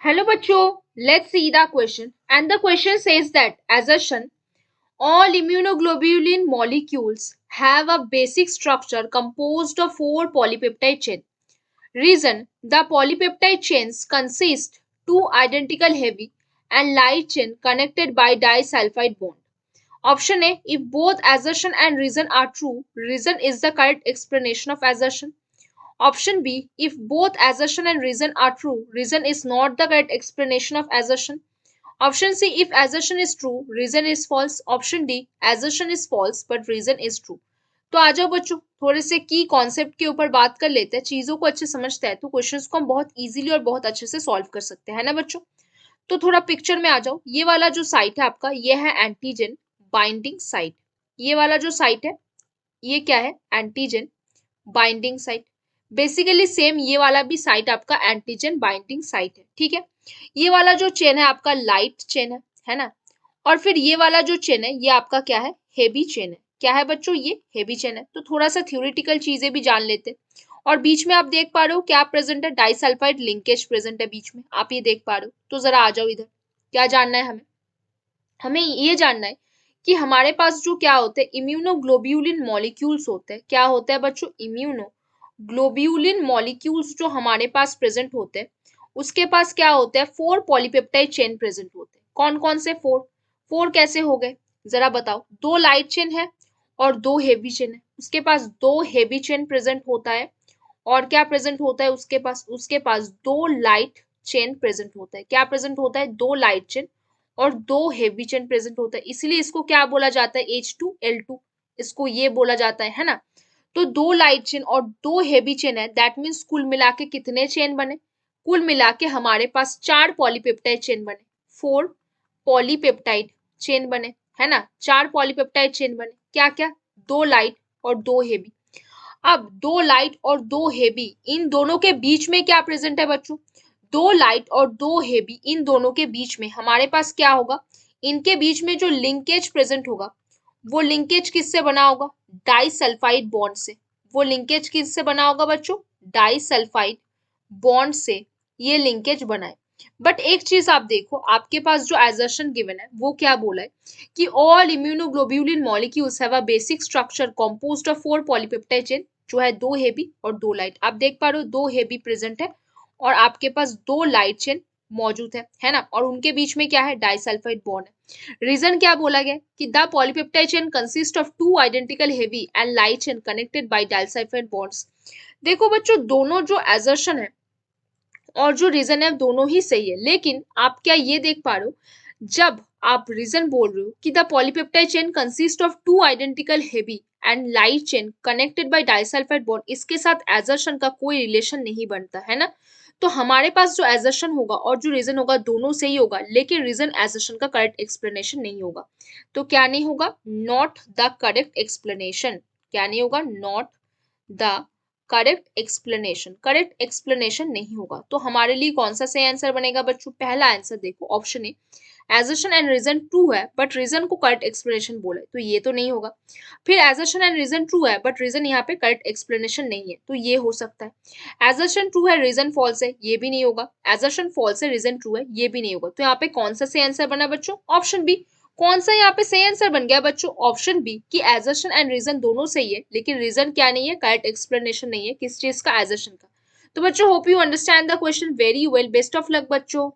Hello bachcho, let's see the question. And the question says that assertion all immunoglobulin molecules have a basic structure composed of four polypeptide chains. Reason the polypeptide chains consist two identical heavy and light chain connected by disulfide bond. Option A, if both assertion and reason are true, reason is the correct explanation of assertion. Option B, if both assertion and reason are true, reason is not the correct explanation of assertion. Option C, if assertion is true, reason is false. Option D, assertion is false but reason is true. तो आ जाओ बच्चों, थोड़े से की concept के ऊपर बात कर लेते हैं, चीजों को अच्छे समझते हैं तो क्वेश्चंस को हम बहुत इजीली और बहुत अच्छे से सॉल्व कर सकते हैं, है ना बच्चों। तो थोड़ा पिक्चर में आ जाओ, ये वाला जो साइट है आपका, ये है एंटीजन बाइंडिंग साइट। ये वाला जो साइट है, ये क्या है, antigen binding site. Basically same ये वाला भी साइट आपका एंटीजन बाइंडिंग साइट है, ठीक है। ये वाला जो चेन है आपका लाइट चेन है ना। और फिर ये वाला जो चेन है ये आपका क्या है, हेवी चेन है। क्या है बच्चों, ये हेवी चेन है। तो थोड़ा सा थ्योरेटिकल चीजें भी जान लेते हैं। और बीच में आप देख पा रहे हो क्या प्रेजेंट है, डाइसल्फाइड लिंकेज प्रेजेंट है बीच में, आप ये देख पा रहे हो। तो जरा आ जाओ इधर, क्या जानना है हमें, हमें ये जानना है कि हमारे पास जो क्या होते हैं, इम्यूनोग्लोब्यूलिन मॉलिक्यूल्स होते हैं। क्या होते हैं बच्चों, इम्यूनोग्लोब्यूलिन मॉलिक्यूल्स जो हमारे पास प्रेजेंट होते हैं, उसके पास क्या होते हैं, फोर पॉलीपेप्टाइड चेन प्रेजेंट होते हैं। कौन कौन से फोर, फोर कैसे हो गए जरा बताओ। दो लाइट चेन है और दो हेवी चेन है, उसके पास दो हेवी चेन प्रेजेंट होता है। और क्या प्रेजेंट होता है उसके पास दो लाइट चेन प्रेजेंट होता है। क्या प्रेजेंट होता है, दो लाइट चेन और दो हेवी चेन प्रेजेंट होता है। इसलिए इसको क्या बोला जाता है, H2L2, इसको ये बोला जाता है ना। तो दो लाइट चेन और दो हेवी चेन है, दैट मीन्स कुल मिला के कितने चेन बने, कुल मिला के हमारे पास चार पॉलीपेप्टाइड चेन बने, फोर पॉलीपेप्टाइड चेन बने, है ना। चार पॉलीपेप्टाइड चेन बने, क्या क्या, दो लाइट और दो हेवी। अब दो लाइट और दो हेवी, इन दोनों के बीच में क्या प्रेजेंट है बच्चों, दो लाइट और दो हेवी, इन दोनों के बीच में हमारे पास क्या होगा, इनके बीच में जो लिंकेज प्रेजेंट होगा, वो लिंकेज किससे बना होगा, डाइसल्फाइड बॉन्ड से। वो लिंकेज किससे बना होगा बच्चों, डाइसल्फाइड बॉन्ड से ये लिंकेज बना है। बट एक चीज आप देखो, आपके पास जो एजर्शन गिवन है वो क्या बोला है कि all immunoglobulin molecules have a basic structure composed of four polypeptide chain, जो है दो हेवी और दो लाइट। आप देख पा रहे हो दो हेवी प्रेजेंट है और आपके पास दो लाइट चेन मौजूद है ना। और उनके बीच में क्या है, डाइसल्फाइड बॉन्ड है। रीजन क्या बोला गया कि the polypeptide chain consist of two identical heavy and light chain connected by disulphide bonds. देखो बच्चों, दोनों जो एजर्शन है और जो रीजन है दोनों ही सही है, लेकिन आप क्या ये देख पा रहे हो, जब आप रीजन बोल रहे हो कि the polypeptide chain consist of two identical heavy and light chain connected by disulphide bond, इसके साथ एजर्शन का कोई रिलेशन नहीं बनता है ना। तो हमारे पास जो एजर्शन होगा और जो रीजन होगा दोनों सही होगा, लेकिन रीजन एजर्शन का करेक्ट एक्सप्लेनेशन नहीं होगा। तो क्या नहीं होगा, नॉट द करेक्ट एक्सप्लेनेशन। क्या नहीं होगा, नॉट द करेक्ट एक्सप्लेनेशन नहीं होगा। तो हमारे लिए कौन सा सही आंसर बनेगा बच्चों, पहला आंसर देखो option A, assertion and reason true है बट रीजन को करेक्ट एक्सप्लेनेशन बोला है, तो ये तो नहीं होगा। फिर एजर्शन एंड रीजन ट्रू है बट रीजन यहाँ पे करेक्ट एक्सप्लेनेशन नहीं है, तो ये हो सकता है। एजर्शन ट्रू है रीजन फॉल्स है, ये भी नहीं होगा। एजर्शन फॉल्स है रीजन ट्रू है, ये भी नहीं होगा। तो यहाँ पे कौन सा सही आंसर बना बच्चों, ऑप्शन बी। कौन सा यहाँ पे सही आंसर बन गया बच्चों, ऑप्शन बी, कि एजर्शन एंड रीजन दोनों सही है, लेकिन रीजन क्या नहीं है, करेक्ट एक्सप्लेनेशन नहीं है किस चीज का, एजर्शन का। तो बच्चों hope you understand the question very well, best of luck बच्चों।